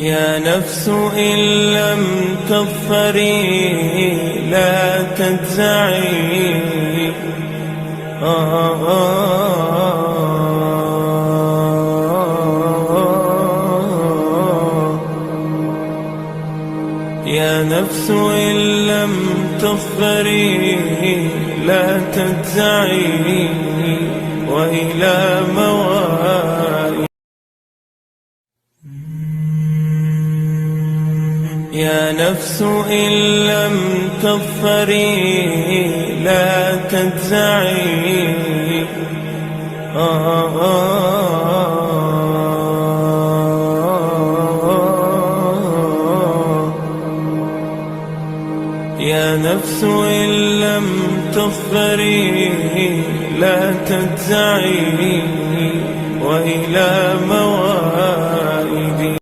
يا نفس إن لم تظفري لا تجزعي. يا نفس إن لم تظفري لا تجزعي وإلى موالي. يا نفس إن لم تظفري لا تجزعي. يا نفس إن لم تظفري لا تجزعي وإلى موالي.